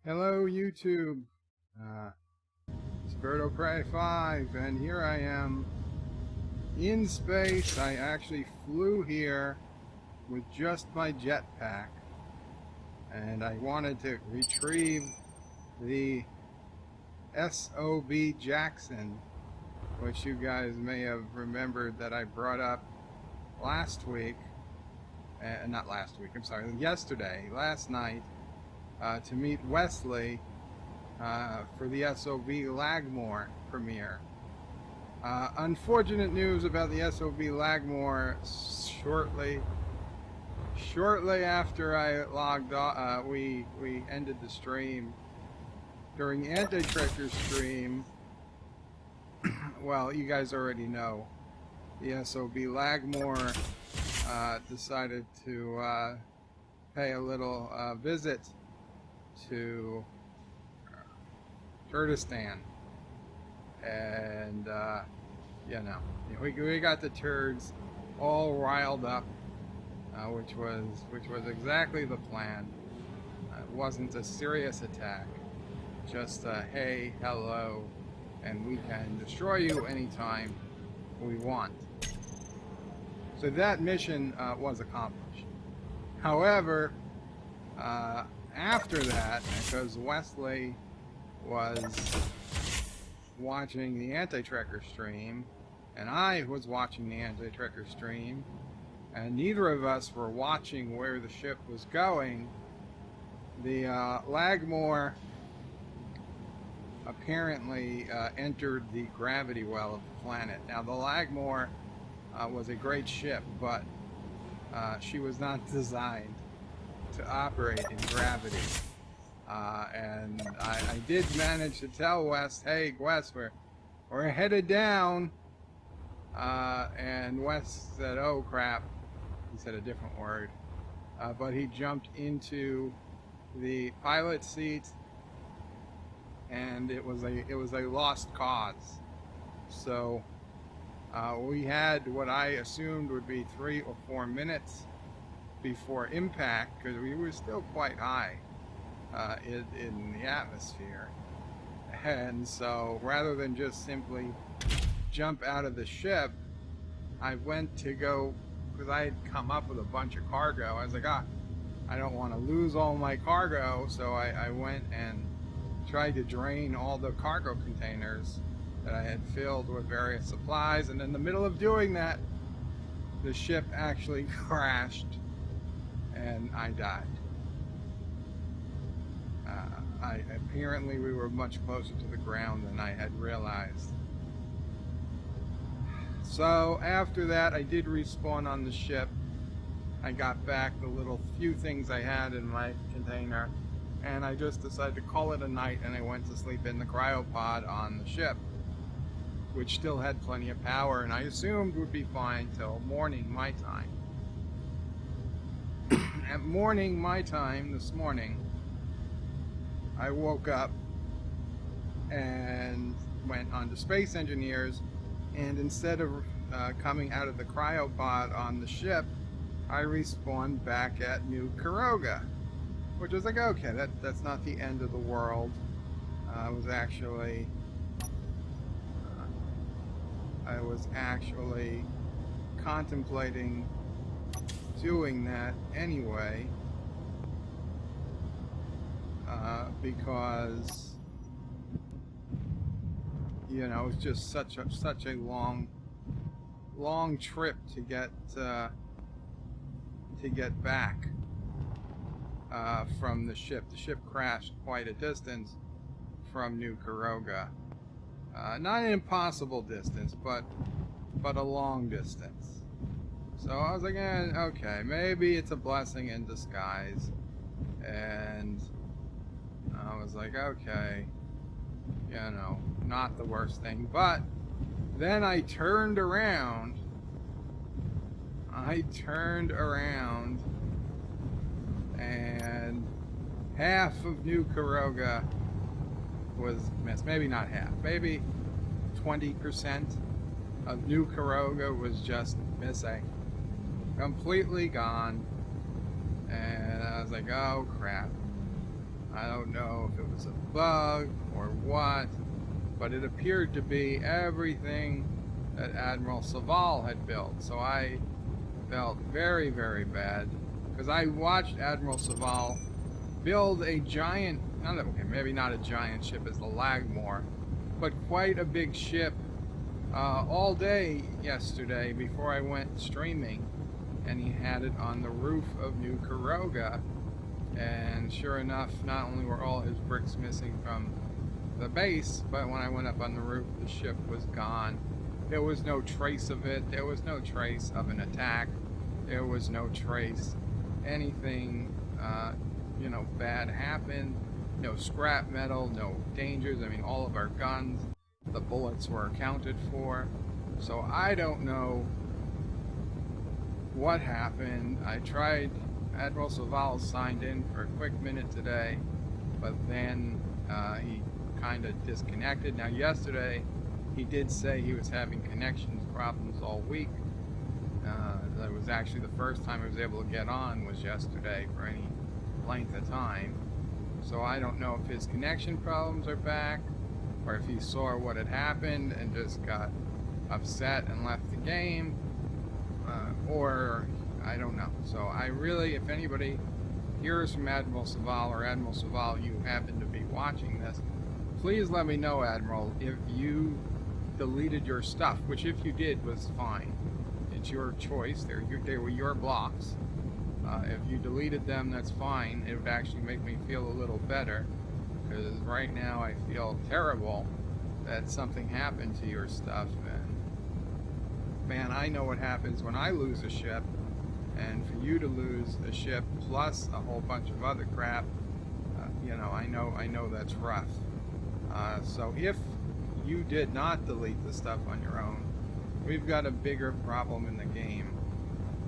Hello YouTube, it's Birdo Prey 5, and here I am in space. I actually flew here with just my jetpack, and I wanted to retrieve the S.O.B. Jackson, which you guys may have remembered that I brought up last week, not last week, I'm sorry, last night, to meet Wesley for the S.O.B. Lagmore premiere. Unfortunate news about the S.O.B. Lagmore. Shortly after I logged off, we ended the stream. During the anti-trekker stream, well, you guys already know, the S.O.B. Lagmore decided to pay a little visit to Kurdistan, and we got the turds all riled up, which was exactly the plan. It wasn't a serious attack, just a hey, hello, and we can destroy you anytime we want. So that mission was accomplished. However, after that, because Wesley was watching the anti-trekker stream, and I was watching the anti-trekker stream, and neither of us were watching where the ship was going, the Lagmore apparently entered the gravity well of the planet. Now, the Lagmore was a great ship, but she was not designed to operate in gravity, and I did manage to tell Wes, hey Wes, we're headed down, and Wes said, oh crap. He said a different word, but he jumped into the pilot seat, and it was a lost cause. So we had what I assumed would be 3 or 4 minutes before impact, because we were still quite high in the atmosphere, and so rather than just simply jump out of the ship, I went to go, because I had come up with a bunch of cargo. I was like, I don't want to lose all my cargo, so I went and tried to drain all the cargo containers that I had filled with various supplies, and in the middle of doing that, the ship actually crashed and I died. Apparently we were much closer to the ground than I had realized. So after that, I did respawn on the ship. I got back the little few things I had in my container, and I just decided to call it a night, and I went to sleep in the cryopod on the ship, which still had plenty of power, and I assumed would be fine till morning my time. At morning my time this morning, I woke up and went on to Space Engineers, and instead of coming out of the cryopod on the ship, I respawned back at New Caroga, which was like, okay, that's not the end of the world. I was actually contemplating doing that anyway, because it's just such a long trip to get back from the ship. The ship crashed quite a distance from New Caroga. Not an impossible distance, but a long distance. So I was like, okay, maybe it's a blessing in disguise. And I was like, okay, not the worst thing. But then I turned around. And half of New Caroga was missed. Maybe not half, maybe 20% of New Caroga was just missing. Completely gone. And I was like, oh crap. I don't know if it was a bug or what, but it appeared to be everything that Admiral S.O.B had built. So I felt very, very bad because I watched Admiral S.O.B build a giant, okay, maybe not a giant ship as the Lagmore, but quite a big ship all day yesterday before I went streaming, and he had it on the roof of New Caroga, and sure enough, not only were all his bricks missing from the base, but when I went up on the roof, the ship was gone. There was no trace of it. There was no trace of an attack. There was no trace anything bad happened. No scrap metal, no dangers. I mean, all of our guns, the bullets were accounted for. So I don't know what happened. I tried, Admiral S.O.B signed in for a quick minute today, but then he kind of disconnected. Now yesterday, he did say he was having connections problems all week. That was actually the first time I was able to get on was yesterday for any length of time. So I don't know if his connection problems are back, or if he saw what had happened and just got upset and left the game, or I don't know. So I really, if anybody hears from Admiral S.O.B or Admiral S.O.B, you happen to be watching this, please let me know, Admiral, if you deleted your stuff, which if you did was fine. It's your choice. They were your blocks. If you deleted them, that's fine. It would actually make me feel a little better, because right now I feel terrible that something happened to your stuff. And man, I know what happens when I lose a ship, and for you to lose a ship plus a whole bunch of other crap, I know that's rough. So if you did not delete the stuff on your own, we've got a bigger problem in the game.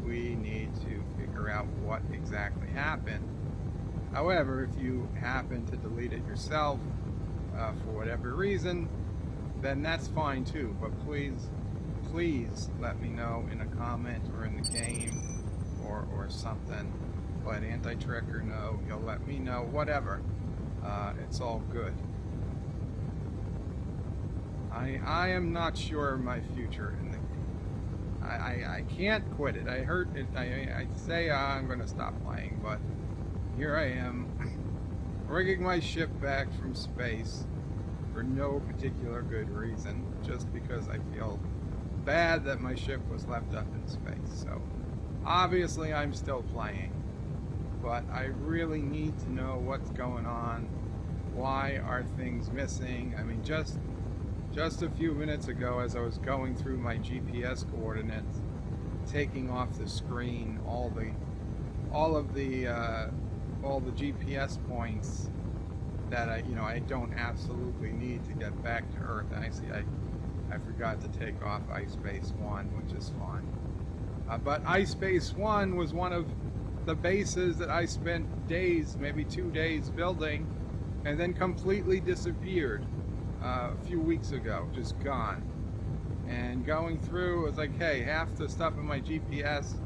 We need to figure out what exactly happened. However, if you happen to delete it yourself for whatever reason, then that's fine too. But please let me know in a comment or in the game or something. Let Anti-Trekker know. You'll let me know. Whatever. It's all good. I am not sure of my future in the game. I can't quit it. I heard it. I say I'm going to stop playing, but here I am, bringing my ship back from space for no particular good reason, just because I feel bad that my ship was left up in space. So obviously I'm still playing, but I really need to know what's going on. Why are things missing? I mean, just a few minutes ago, as I was going through my GPS coordinates, taking off the screen all of the GPS points that I don't absolutely need to get back to Earth. And I see I forgot to take off Ice Base 1, which is fine. But Ice Base 1 was one of the bases that I spent days, maybe 2 days building, and then completely disappeared a few weeks ago, just gone. And going through, it was like, hey, half the stuff in my GPS,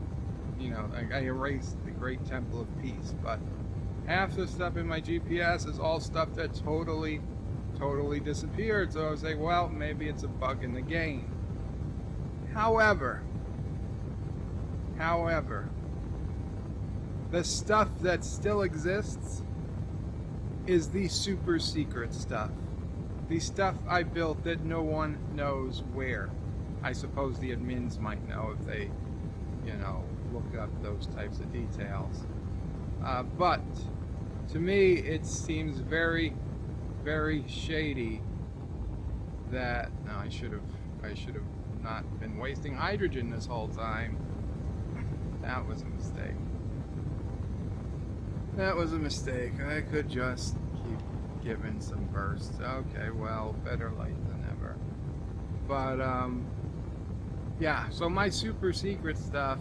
I erased the Great Temple of Peace, but half the stuff in my GPS is all stuff that totally disappeared. So I was like, well, maybe it's a bug in the game. However, the stuff that still exists is the super secret stuff. The stuff I built that no one knows where. I suppose the admins might know if they, look up those types of details. But to me, it seems very, very shady that I should have not been wasting hydrogen this whole time. That was a mistake. That was a mistake. I could just keep giving some bursts. Okay, well, better late than never. But yeah, so my super secret stuff,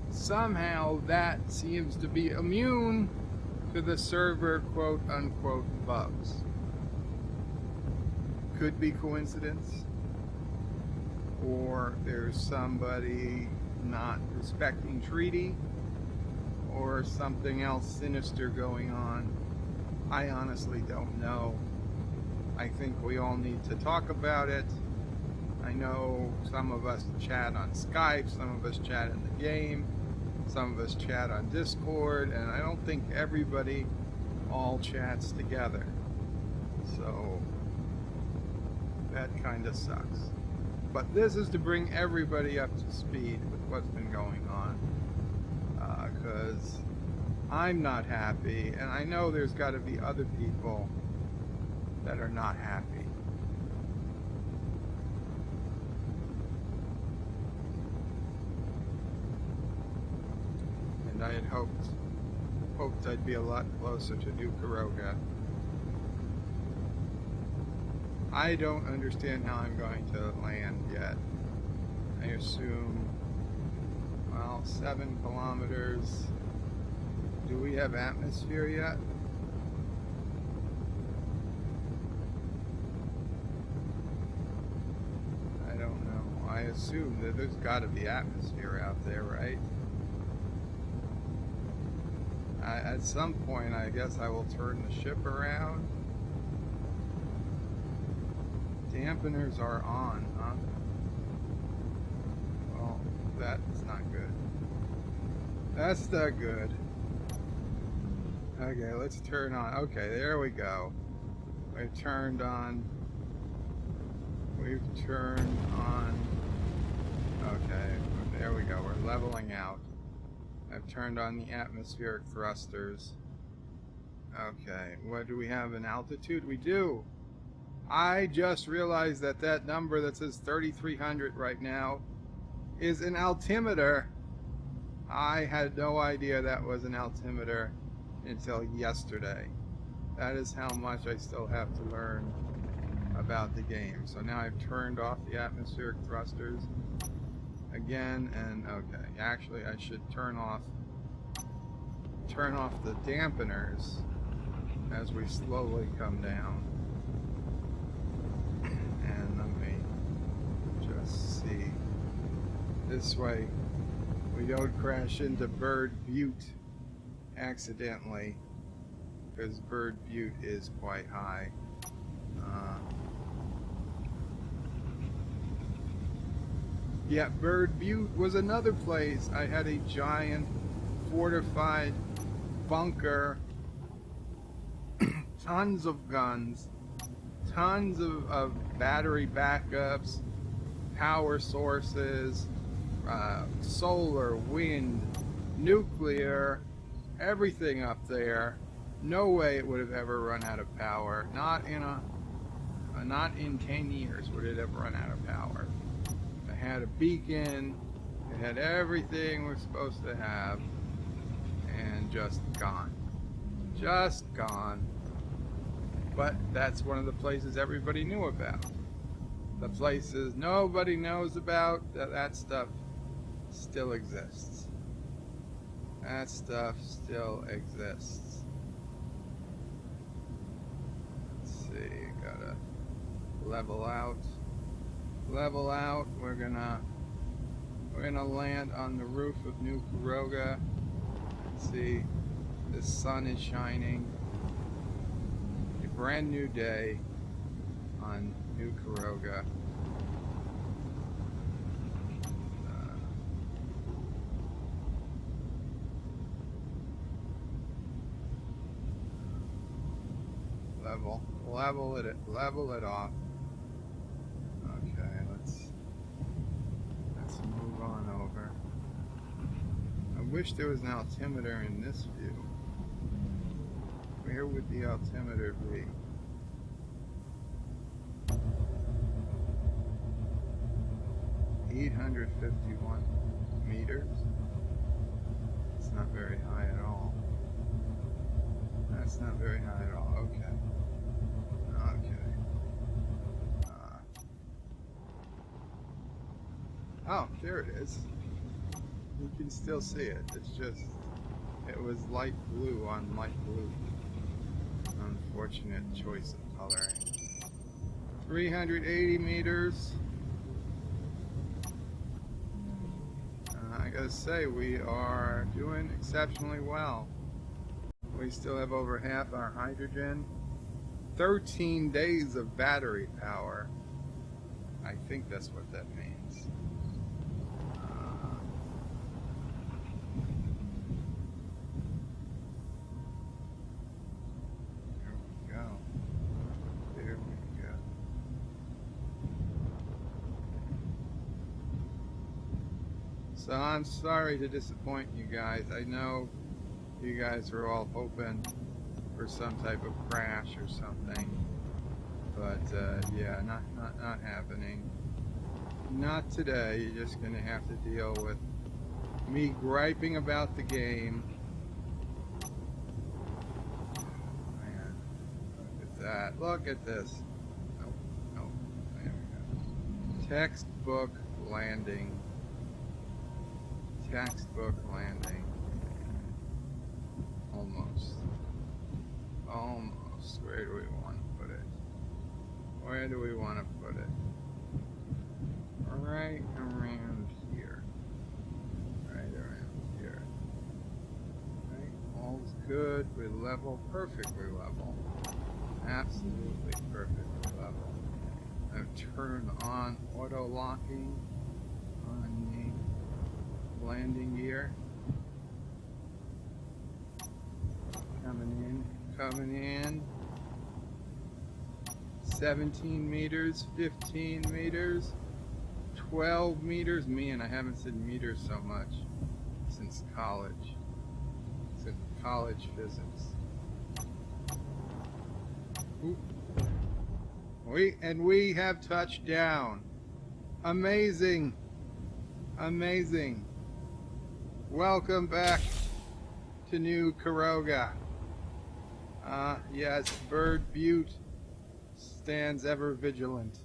somehow that seems to be immune to the server quote unquote bugs. Could be coincidence, or there's somebody not respecting treaty, or something else sinister going on. I honestly don't know. I think we all need to talk about it. I know some of us chat on Skype, some of us chat in the game, some of us chat on Discord, and I don't think everybody all chats together. So that kind of sucks. But this is to bring everybody up to speed with what's been going on. Because I'm not happy, and I know there's got to be other people that are not happy. And I had hoped I'd be a lot closer to New Caroga. I don't understand how I'm going to land yet. I assume, well, 7 kilometers. Do we have atmosphere yet? I don't know. I assume that there's got to be atmosphere out there, right? At some point, I guess I will turn the ship around. Dampeners are on, huh? Well, that's not good. That's not good. Okay, let's turn on. Okay, there we go. We've turned on. Okay, there we go. We're leveling out. I've turned on the atmospheric thrusters. Okay, what do we have in altitude? We do. I just realized that that number that says 3,300 right now is an altimeter. I had no idea that was an altimeter until yesterday. That is how much I still have to learn about the game. So now I've turned off the atmospheric thrusters again, and okay, actually I should turn off the dampeners as we slowly come down. And let me just see. This way we don't crash into Bird Butte accidentally, because Bird Butte is quite high. Yeah, Bird Butte was another place. I had a giant fortified bunker, tons of guns, tons of battery backups, power sources, solar, wind, nuclear, everything up there. No way it would have ever run out of power. Not in 10 years would it have run out of power. It had a beacon. It had everything we're supposed to have, and just gone. Just gone. But that's one of the places everybody knew about. The places nobody knows about, that stuff still exists. That stuff still exists. Let's see, gotta level out. Level out. We're gonna land on the roof of New Caroga. Let's see, the sun is shining. A brand new day on New Caroga. Level it off. Okay, let's move on over. I wish there was an altimeter in this view. Where would the altimeter be? $851 meters. It's not very high at all. That's not very high at all. Okay. Oh, there it is. You can still see it. It's just, it was light blue on light blue. Unfortunate choice of coloring. 380 meters. I gotta say, we are doing exceptionally well. We still have over half our hydrogen. 13 days of battery power. I think that's what that means. There we go. There we go. So I'm sorry to disappoint you guys. I know you guys were all hoping for some type of crash or something, but yeah, not happening. Not today. You're just gonna have to deal with me griping about the game. Man, look at that. Look at this. Nope, nope. There we go. Textbook landing. Textbook landing. Almost. Almost. Where do we want to put it? Where do we want to put it? Right around here. Right around here. Right? All's good. We level. Perfectly level. Absolutely perfectly level. Now turn on auto locking on the landing gear. Coming in. 17 meters, 15 meters, 12 meters. Man, I haven't said meters so much since college. Since college physics. Oop. We have touched down. Amazing. Amazing. Welcome back to New Caroga. Yes, Bird Butte stands ever vigilant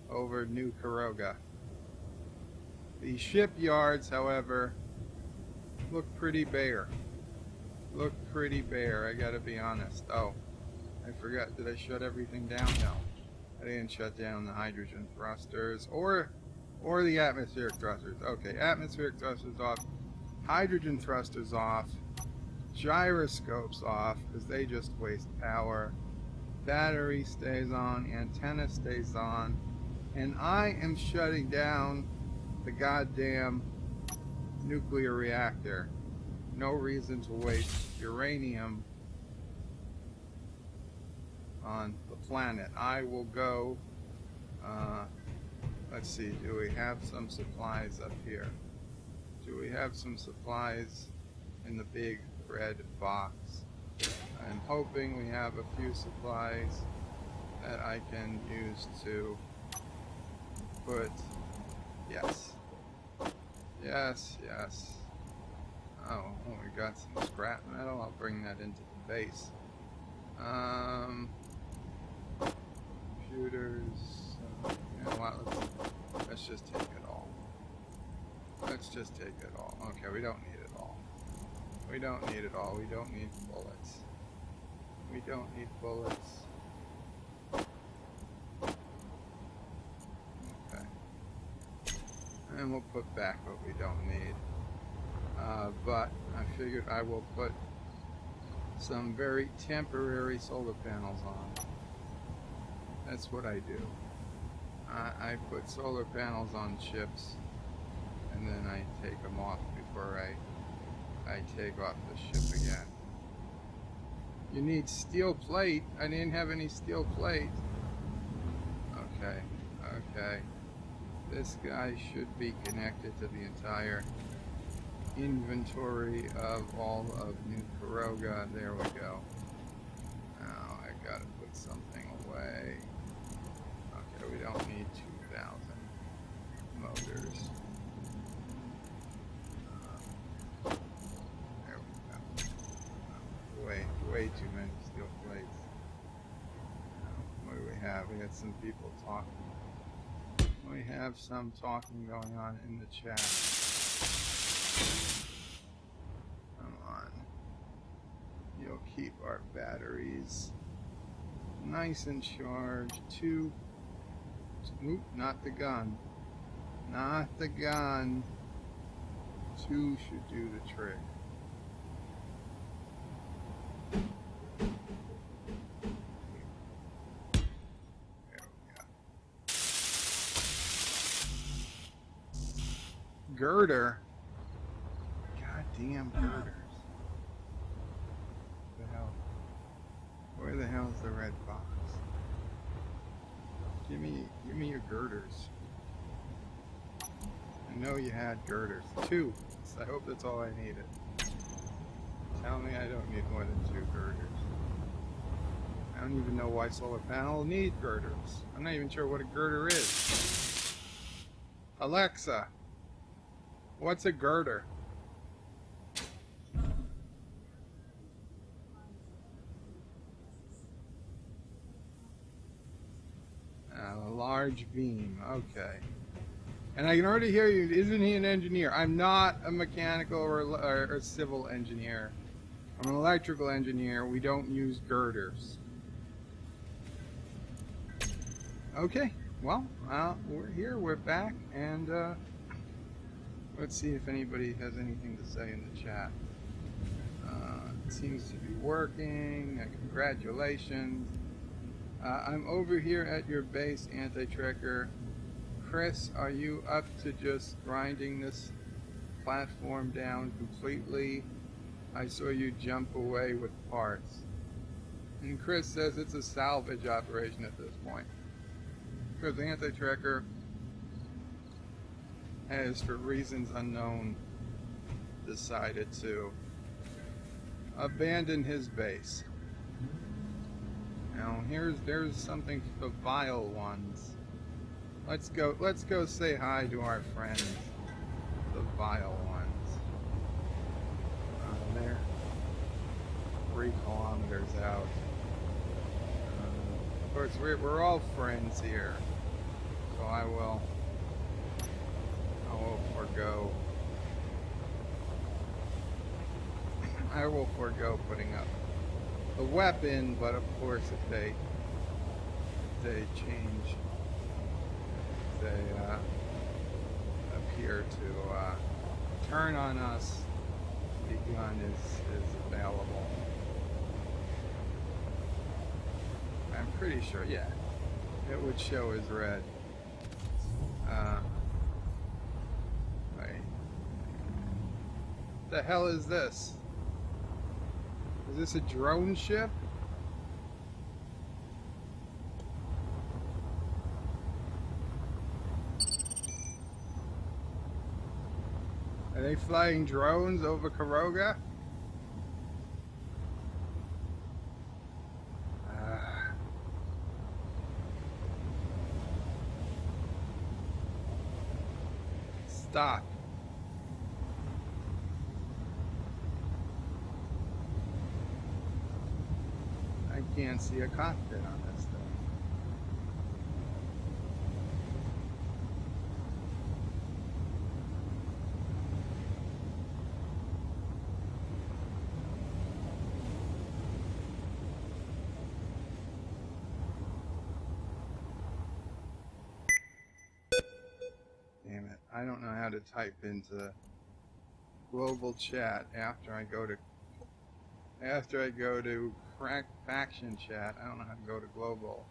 over New Caroga. The shipyards, however, look pretty bare. Look pretty bare, I gotta be honest. Oh, I forgot, did I shut everything down? No, I didn't shut down the hydrogen thrusters or the atmospheric thrusters. Okay, atmospheric thrusters off, hydrogen thrusters off, gyroscopes off because they just waste power, battery stays on, antenna stays on, and I am shutting down the goddamn nuclear reactor. No reason to waste uranium on the planet. I will go, let's see, do we have some supplies up here? Do we have some supplies in the big red box? I'm hoping we have a few supplies that I can use to put, yes. Oh, we got some scrap metal. I'll bring that into the base. Computers. You know what? Let's just take it all. Let's just take it all. Okay, we don't need it all. We don't need it all. We don't need bullets. We don't need bullets. Okay. And we'll put back what we don't need. But I figured I will put some very temporary solar panels on. That's what I do. I put solar panels on ships and then I take them off before I take off the ship again. You need steel plate. I didn't have any steel plate. Okay, okay. This guy should be connected to the entire inventory of all of New Caroga. There we go. Now I gotta put something away. Okay, we don't need 2,000 motors. There we go. Way too many steel plates. What do we have? We got some people talking. We have some talking going on in the chat. Come on. You'll keep our batteries nice and charged. Oop, not the gun. Not the gun. 2 should do the trick. girder. Goddamn girders. What the hell? Where the hell is the red box? Give me your girders. I know you had girders. 2. I hope that's all I needed. Tell me I don't need more than 2 girders. I don't even know why solar panels need girders. I'm not even sure what a girder is. Alexa, what's a girder? A large beam. Okay. And I can already hear you. Isn't he an engineer? I'm not a mechanical or civil engineer. I'm an electrical engineer. We don't use girders. Okay. Well, we're here. We're back. And let's see if anybody has anything to say in the chat. It seems to be working. Congratulations. I'm over here at your base, Anti-Trekker. Chris, are you up to just grinding this platform down completely? I saw you jump away with parts. And Chris says it's a salvage operation at this point. Because Anti-Trekker has, for reasons unknown, decided to abandon his base. Now there's something for the vile ones. Let's go say hi to our friends, the vile ones. They're 3 kilometers out. Of course, we're all friends here, so I will forego putting up the weapon, but of course if they change, they appear to turn on us, the gun is available. I'm pretty sure, yeah, it would show as red. Wait. What the hell is this? Is this a drone ship? Are they flying drones over Caroga? Stop. I can't see a cockpit on this thing. Damn it. I don't know how to type into global chat after I go to crack faction chat. I don't know how to go to global.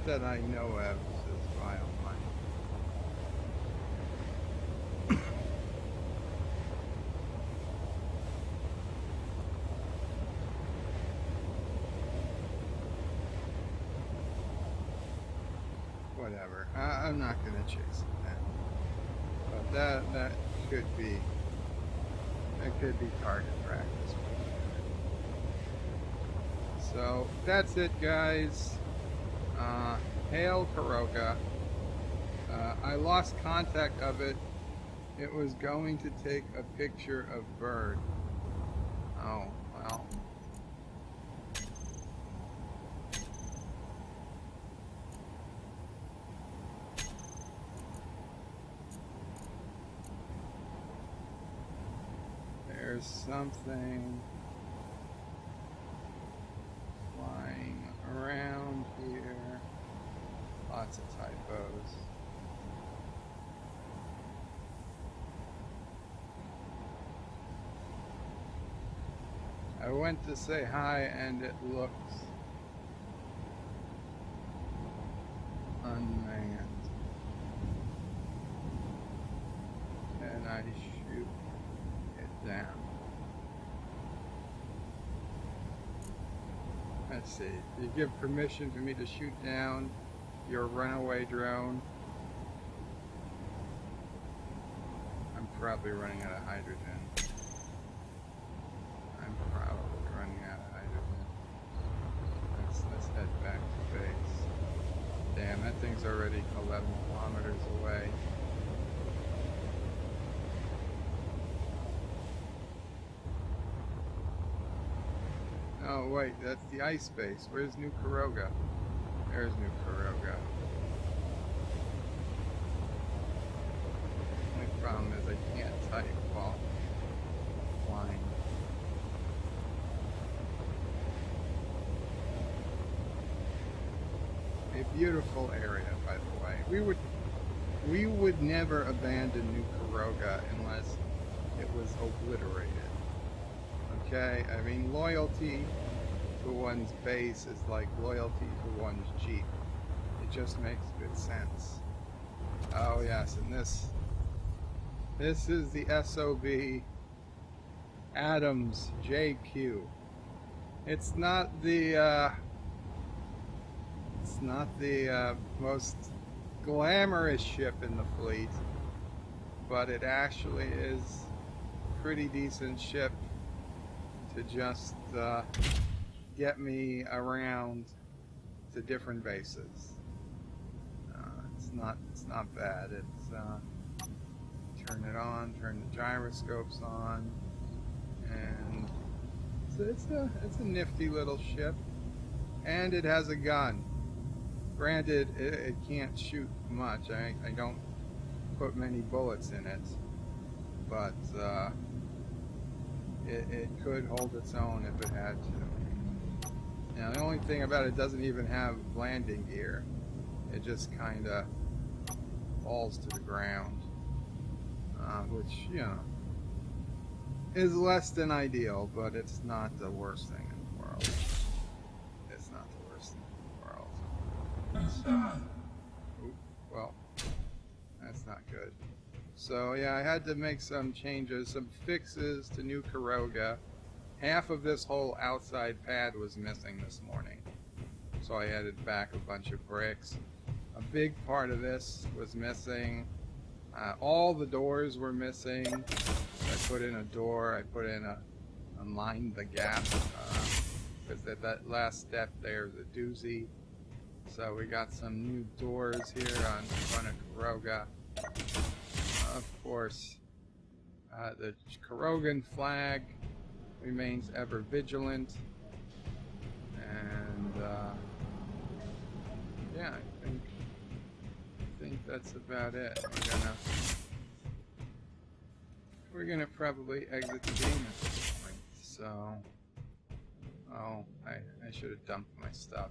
That I know of, says Vile Mike. Whatever. I'm not gonna chase that. But that could be target practice. So that's it, guys. Hail Caroga. I lost contact of it. It was going to take a picture of bird. Oh, well. There's something Lots of typos. I went to say hi and it looks unmanned. And I shoot it down. Let's see. You give permission for me to shoot down your runaway drone. I'm probably running out of hydrogen. I'm probably running out of hydrogen. Let's head back to base. Damn, that thing's already 11 kilometers away. Oh wait, that's the ice base. Where's New Caroga? There's New Caroga. Only problem is I can't type while flying. A beautiful area, by the way. We would never abandon New Caroga unless it was obliterated. Okay, I mean, loyalty to one's base is like loyalty to one's Jeep. It just makes good sense. Oh yes, and this is the S.O.B. Adams JQ. It's not the most glamorous ship in the fleet, but it actually is a pretty decent ship to just get me around to different bases. It's not bad. It's turn it on, turn the gyroscopes on, and it's a nifty little ship, and it has a gun. Granted, it can't shoot much. I don't put many bullets in it, but it could hold its own if it had to. Now, the only thing about it doesn't even have landing gear. It just kind of falls to the ground, which, you know, is less than ideal, but it's not the worst thing in the world. It's not the worst thing in the world. So, well, that's not good. So yeah, I had to make some changes, some fixes to New Caroga. Half of this whole outside pad was missing this morning, so I added back a bunch of bricks. A big part of this was missing. All the doors were missing. I put in a door. I put in a mind the gap, because that last step there is a doozy. So we got some new doors here on the front of Caroga. Of course, the Carogan flag remains ever vigilant, and yeah, I think that's about it. We're gonna probably exit the game at this point. So, oh, I should have dumped my stuff.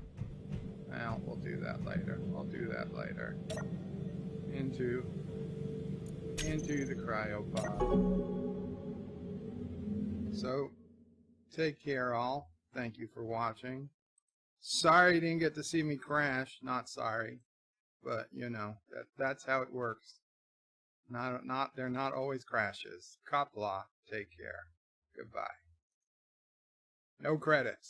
Well, we'll do that later. I'll do that later. Into the cryopod. So, take care all. Thank you for watching. Sorry you didn't get to see me crash. Not sorry. But, you know, that's how it works. They're not always crashes. Qapla, take care. Goodbye. No credits.